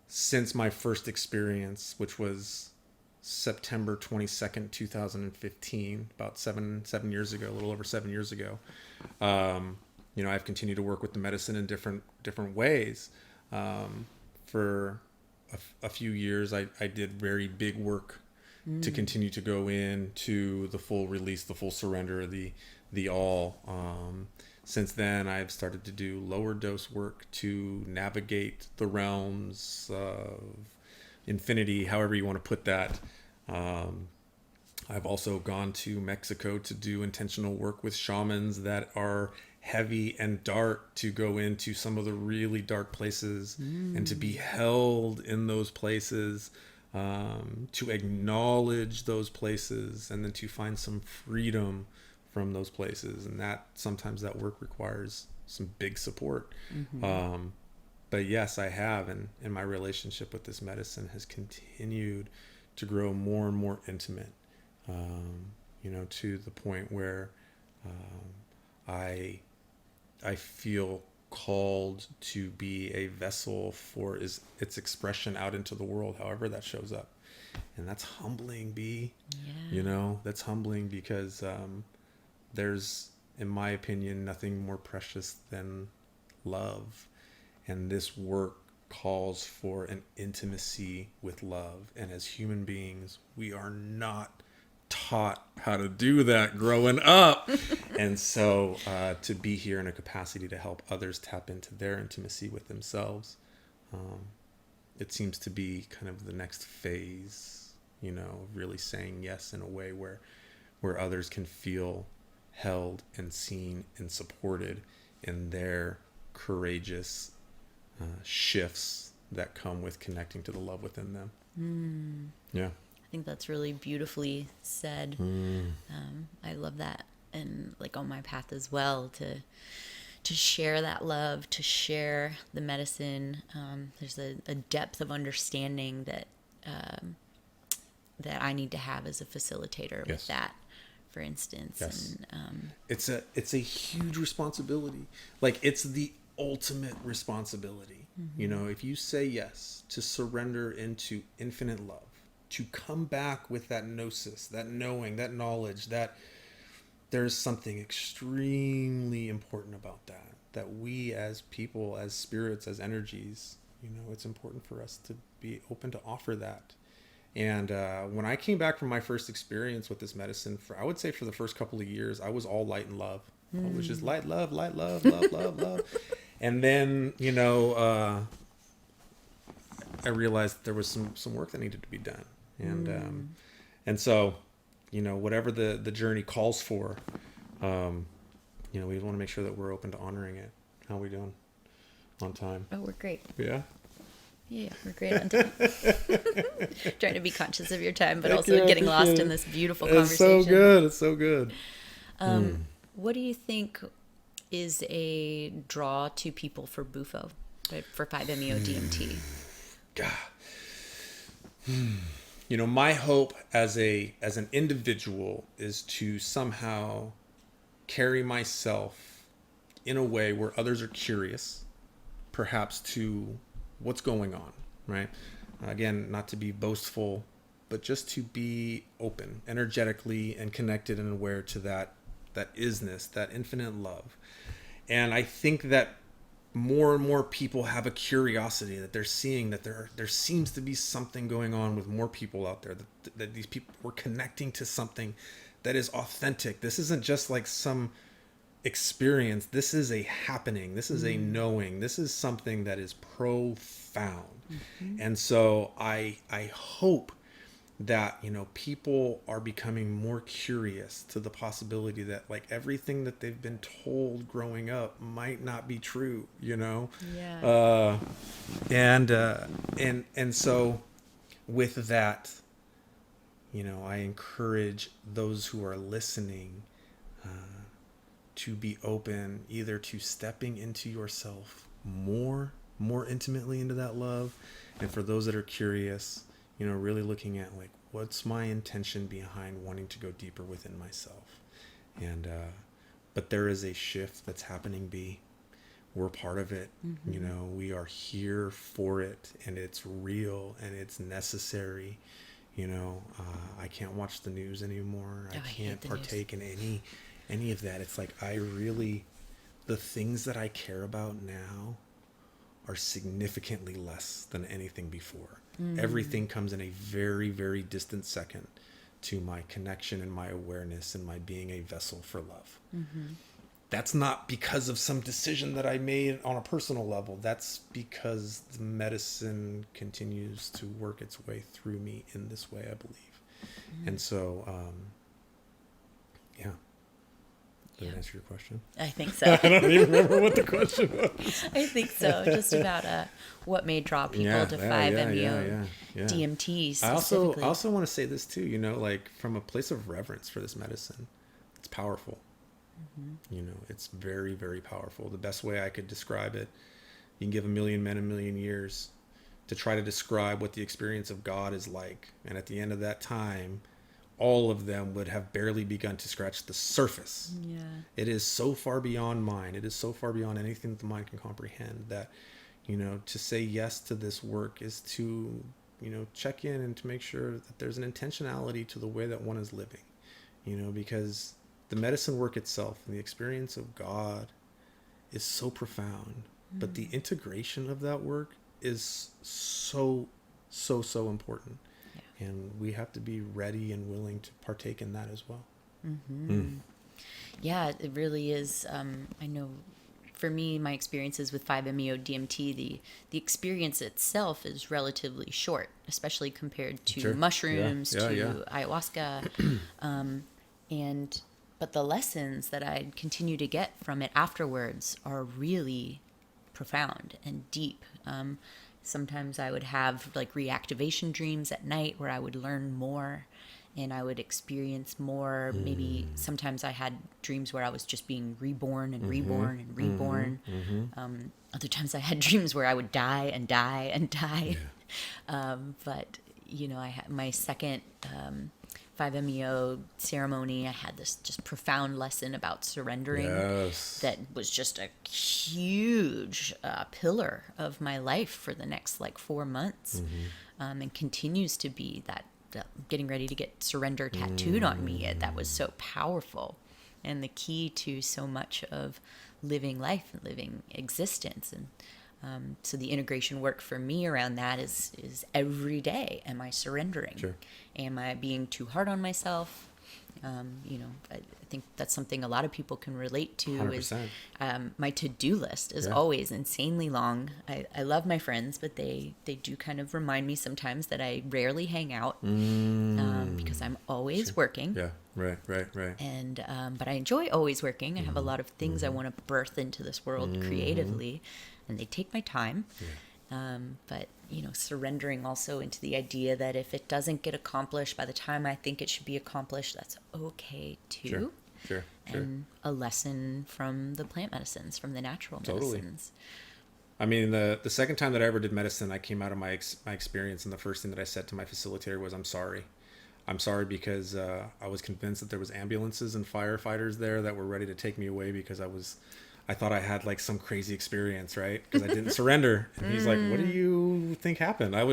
since my first experience, which was September 22nd, 2015, about seven years ago, a little over 7 years ago, you know, I've continued to work with the medicine in different ways. For a few years, I did very big work to continue to go into the full release, the full surrender, the all. Since then, I've started to do lower dose work to navigate the realms of infinity, however you want to put that. I've also gone to Mexico to do intentional work with shamans that are heavy and dark, to go into some of the really dark places and to be held in those places, to acknowledge those places, and then to find some freedom from those places. And that sometimes that work requires some big support. But yes, I have, and my relationship with this medicine has continued to grow more and more intimate, you know, to the point where I feel called to be a vessel for its expression out into the world, however that shows up. And that's humbling, you know, that's humbling because there's, in my opinion, nothing more precious than love. And this work calls for an intimacy with love. And as human beings, we are not taught how to do that growing up. And so to be here in a capacity to help others tap into their intimacy with themselves, it seems to be kind of the next phase, you know, really saying yes in a way where others can feel held and seen and supported in their courageous shifts that come with connecting to the love within them. Yeah. I think that's really beautifully said. I love that. And like on my path as well, to share that love, to share the medicine. There's a depth of understanding that I need to have as a facilitator with that, for instance. Yes. And it's a huge responsibility. Like, it's the ultimate responsibility. You know, if you say yes to surrender into infinite love, to come back with that gnosis, that knowing, that knowledge, that there's something extremely important about that we as people, as spirits, as energies, you know, it's important for us to be open to offer that. And when I came back from my first experience with this medicine, I would say for the first couple of years, I was all light and love. I was just light, love, love, love. And then, you know, I realized there was some work that needed to be done. And so, whatever the journey calls for, we want to make sure that we're open to honoring it. How are we doing on time? Oh, we're great. Yeah. Yeah, we're great on time. Trying to be conscious of your time, but also getting lost in this beautiful conversation. It's so good. What do you think is a draw to people for Bufo, right, for 5-MeO DMT? My hope as an individual is to somehow carry myself in a way where others are curious, perhaps to what's going on, right? Again, not to be boastful, but just to be open, energetically and connected and aware to that isness, that infinite love. And I think that more and more people have a curiosity, that they're seeing that there seems to be something going on with more people out there, that these people were connecting to something that is authentic. This isn't just like some experience. This is a happening. This is a knowing. This is something that is profound. And so I hope that people are becoming more curious to the possibility that like everything that they've been told growing up might not be true, and so with that, I encourage those who are listening to be open either to stepping into yourself more intimately into that love, and for those that are curious, really looking at like, what's my intention behind wanting to go deeper within myself. And but there is a shift that's happening. We're part of it. We are here for it, and it's real and it's necessary. I can't watch the news anymore. I can't partake in any of that. It's like the things that I care about now are significantly less than anything before. Everything comes in a very, very distant second to my connection and my awareness and my being a vessel for love. That's not because of some decision that I made on a personal level. That's because the medicine continues to work its way through me in this way, I believe. And so, Did I answer your question? I think so. I don't even remember what the question was. I think so. Just about what may draw people to 5-MeO DMT specifically. I also want to say this too, like from a place of reverence for this medicine. It's powerful. It's very, very powerful. The best way I could describe it, you can give a million men a million years to try to describe what the experience of God is like. And at the end of that time, all of them would have barely begun to scratch the surface. Yeah. It is so far beyond mind. It is so far beyond anything that the mind can comprehend that, to say yes to this work is to, check in and to make sure that there's an intentionality to the way that one is living, because the medicine work itself and the experience of God is so profound, but the integration of that work is so important. And we have to be ready and willing to partake in that as well. Yeah, it really is. I know for me, my experiences with 5-MeO DMT, the experience itself is relatively short, especially compared to mushrooms, ayahuasca. But the lessons that I continue to get from it afterwards are really profound and deep. Sometimes I would have like reactivation dreams at night where I would learn more and I would experience more. Maybe sometimes I had dreams where I was just being reborn and reborn and reborn. Other times I had dreams where I would die and die and die. But, I had my second 5-MeO ceremony. I had this just profound lesson about surrendering that was just a huge pillar of my life for the next 4 months, and continues to be that getting ready to get surrender tattooed on me. That was so powerful and the key to so much of living life and living existence. And so the integration work for me around that is every day. Am I surrendering? Am I being too hard on myself? You know, I think that's something a lot of people can relate to. 100%. Is my to-do list is Yeah. always insanely long. I love my friends, but they do kind of remind me sometimes that I rarely hang out because I'm always working. Yeah, right. And but I enjoy always working. I have a lot of things I want to birth into this world creatively, and they take my time. But you know, surrendering also into the idea that if it doesn't get accomplished by the time I think it should be accomplished, that's okay too. Sure. And a lesson from the plant medicines, from the natural medicines. I mean, the second time that I ever did medicine, I came out of my experience, and the first thing that I said to my facilitator was, "I'm sorry. I'm sorry because I was convinced that there was ambulances and firefighters there that were ready to take me away because I thought I had like some crazy experience, right? Because I didn't surrender." And he's like, "What do you think happened?" I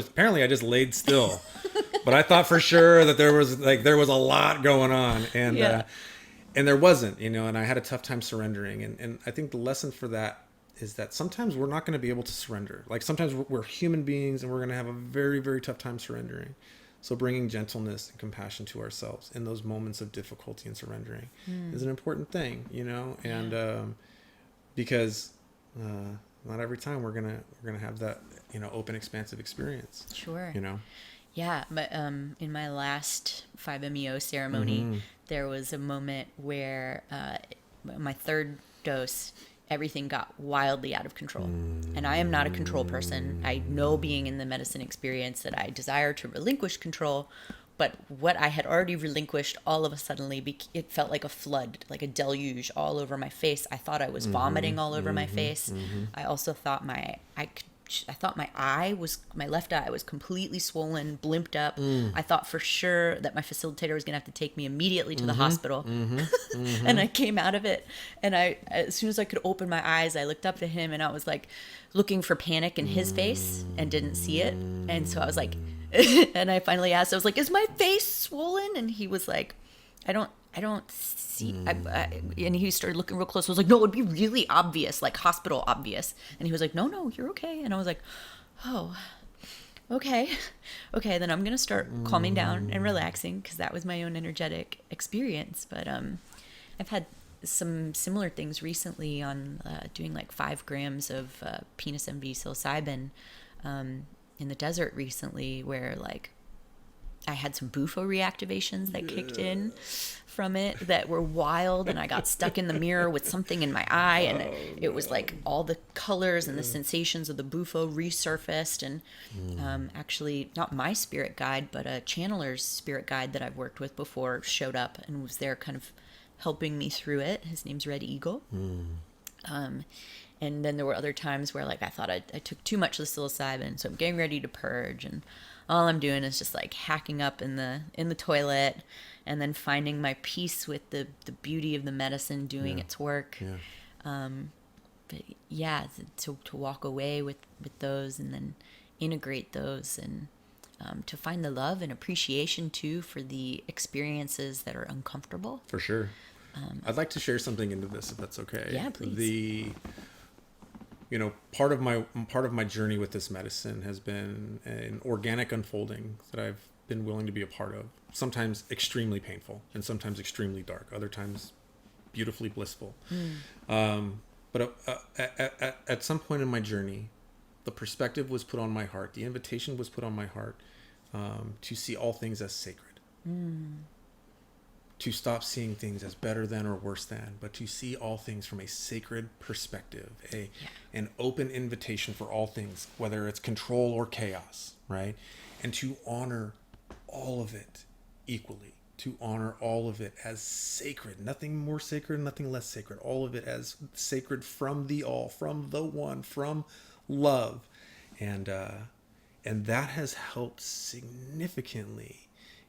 just laid still, but I thought for sure that there was a lot going on, and there wasn't, you know. And I had a tough time surrendering, and I think the lesson for that is that sometimes we're not going to be able to surrender. Like sometimes we're human beings, and we're going to have a very, very tough time surrendering. So bringing gentleness and compassion to ourselves in those moments of difficulty and surrendering is an important thing, you know, and because not every time we're gonna have that, you know, open, expansive experience. Sure. You know. Yeah, but in my last 5-MeO ceremony, there was a moment where my third dose, everything got wildly out of control. And I am not a control person. I know, being in the medicine experience, that I desire to relinquish control, but what I had already relinquished, all of a sudden, it felt like a flood, like a deluge all over my face. I thought I was vomiting all over my face. I also thought my left eye was completely swollen, blimped up. I thought for sure that my facilitator was going to have to take me immediately to the hospital. And I came out of it, and as soon as I could open my eyes, I looked up to him, and I was like looking for panic in his face and didn't see it. And so I was like, and I finally asked, I was like, "Is my face swollen?" And he was like, I don't see. And he started looking real close. I was like, "No, it would be really obvious, like hospital obvious." And he was like, "No, you're okay." And I was like, "Oh, okay. Then I'm going to start calming down and relaxing," because that was my own energetic experience. But I've had some similar things recently on doing like 5 grams of penis MV psilocybin in the desert recently, where like I had some Bufo reactivations that kicked in from it that were wild, and I got stuck in the mirror with something in my eye, and it was like all the colors and the sensations of the Bufo resurfaced. And actually, not my spirit guide, but a channeler's spirit guide that I've worked with before showed up and was there kind of helping me through it. His name's Red Eagle. And then there were other times where like I thought I took too much of the psilocybin, so I'm getting ready to purge, and all I'm doing is just like hacking up in the toilet, and then finding my peace with the beauty of the medicine doing its work. But yeah, to walk away with those, and then integrate those, and to find the love and appreciation too for the experiences that are uncomfortable. For sure. I'd like to share something into this, if that's okay. Yeah, please. You know, part of my journey with this medicine has been an organic unfolding that I've been willing to be a part of. Sometimes extremely painful, and sometimes extremely dark. Other times, beautifully blissful. But at some point in my journey, the perspective was put on my heart. The invitation was put on my heart to see all things as sacred. To stop seeing things as better than or worse than, but to see all things from a sacred perspective, an open invitation for all things, whether it's control or chaos, right? And to honor all of it equally, to honor all of it as sacred, nothing more sacred, nothing less sacred, all of it as sacred from the all, from the one, from love. And that has helped significantly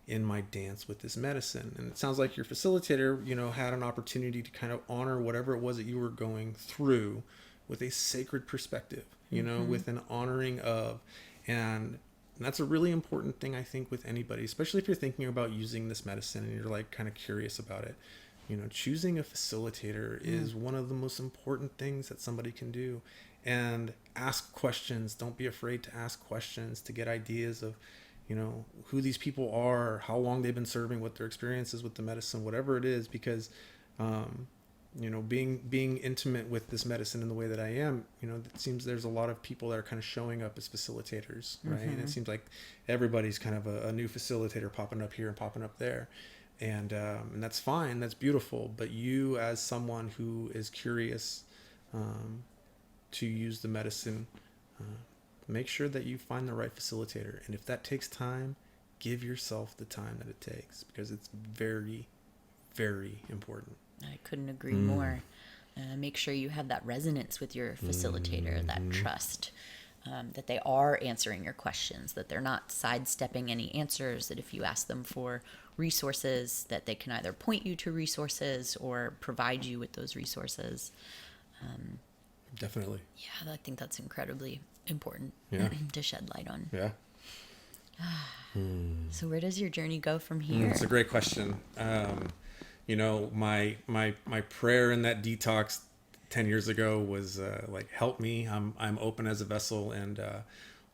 in my dance with this medicine. And it sounds like your facilitator, you know, had an opportunity to kind of honor whatever it was that you were going through with a sacred perspective, you know, with an honoring of. And that's a really important thing, I think, with anybody, especially if you're thinking about using this medicine and you're like kind of curious about it. You know, choosing a facilitator is one of the most important things that somebody can do. And ask questions. Don't be afraid to ask questions, to get ideas of, who these people are, how long they've been serving, what their experience is with the medicine, whatever it is, because, being intimate with this medicine in the way that I am, it seems there's a lot of people that are kind of showing up as facilitators, right? And it seems like everybody's kind of a new facilitator popping up here and popping up there. And that's fine. That's beautiful. But you, as someone who is curious to use the medicine, make sure that you find the right facilitator. And if that takes time, give yourself the time that it takes, because it's very, very important. I couldn't agree more. Make sure you have that resonance with your facilitator, that trust, that they are answering your questions, that they're not sidestepping any answers, that if you ask them for resources, that they can either point you to resources or provide you with those resources. Definitely. Yeah, I think that's incredibly important to shed light on. Yeah. So where does your journey go from here? It's a great question. My prayer in that detox 10 years ago was help me. I'm open as a vessel. And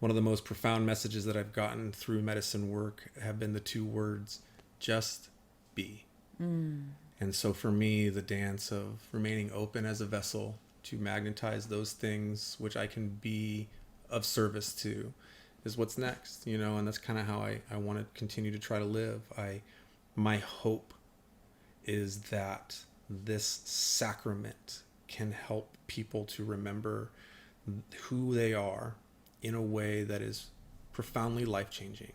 one of the most profound messages that I've gotten through medicine work have been the two words, just be. And so for me, the dance of remaining open as a vessel to magnetize those things which I can be of service to is what's next, and that's kind of how I want to continue to try to live. My hope is that this sacrament can help people to remember who they are in a way that is profoundly life-changing.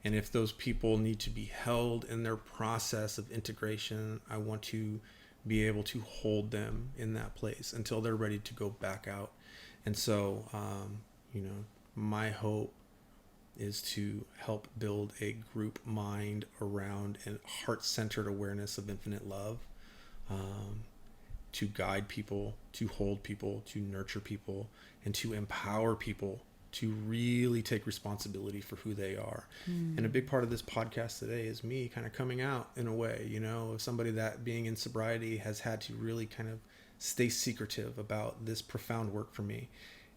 And if those people need to be held in their process of integration, I want to be able to hold them in that place until they're ready to go back out. And so, my hope is to help build a group mind around a heart-centered awareness of infinite love, to guide people, to hold people, to nurture people, and to empower people to really take responsibility for who they are. And a big part of this podcast today is me kind of coming out in a way, of somebody that being in sobriety has had to really kind of stay secretive about this profound work for me.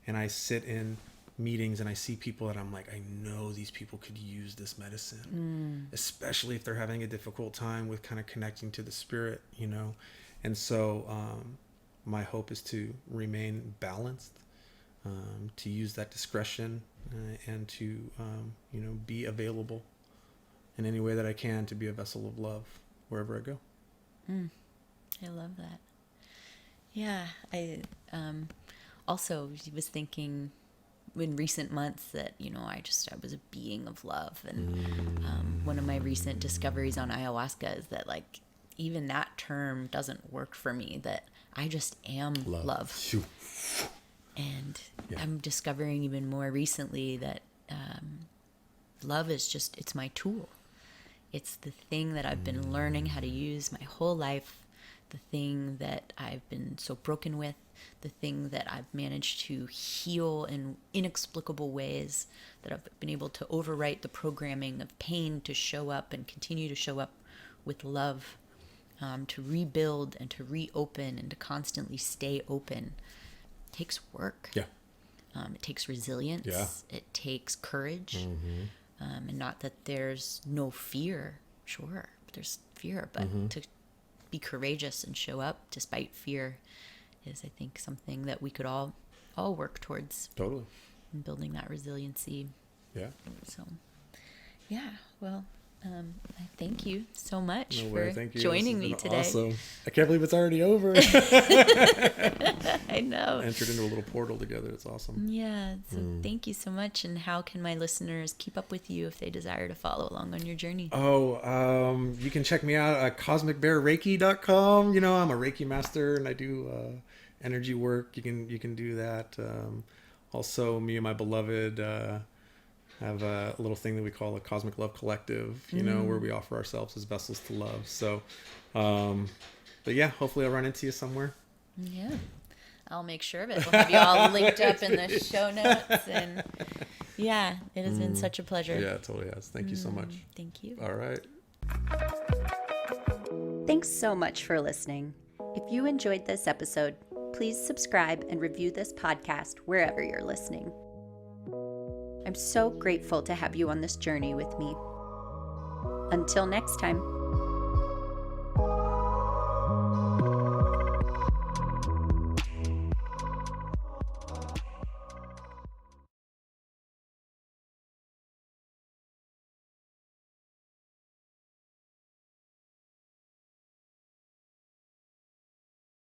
And I sit in meetings and I see people that I'm like, I know these people could use this medicine, especially if they're having a difficult time with kind of connecting to the spirit, And so my hope is to remain balanced, to use that discretion, and to, be available in any way that I can to be a vessel of love wherever I go. I love that. Yeah. I also was thinking in recent months that, I was a being of love. And one of my recent discoveries on ayahuasca is that even that term doesn't work for me, that I just am love. And I'm discovering even more recently that love is it's my tool. It's the thing that I've been learning how to use my whole life, the thing that I've been so broken with, the thing that I've managed to heal in inexplicable ways, that I've been able to overwrite the programming of pain to show up and continue to show up with love, to rebuild and to reopen and to constantly stay open. It takes work. Yeah. It takes resilience. Yeah. It takes courage. And not that there's no fear. Sure, there's fear, but to be courageous and show up despite fear is, I think, something that we could all work towards. Totally. And building that resiliency. Yeah. So, yeah. Well, I thank you so much for joining me today. Awesome. I can't believe it's already over. I know. Entered into a little portal together. It's awesome. Yeah. So thank you so much. And how can my listeners keep up with you if they desire to follow along on your journey? You can check me out at cosmicbearreiki.com. I'm a Reiki master and I do energy work. You can do that. Also, me and my beloved have a little thing that we call a Cosmic Love Collective, where we offer ourselves as vessels to love. So, but yeah, hopefully I'll run into you somewhere. Yeah, I'll make sure of it. We'll have you all linked up in the show notes. And yeah, it has been such a pleasure. Yeah, it totally has. Thank you so much. Thank you. All right. Thanks so much for listening. If you enjoyed this episode, please subscribe and review this podcast wherever you're listening. I I'm so grateful to have you on this journey with me. Until next time.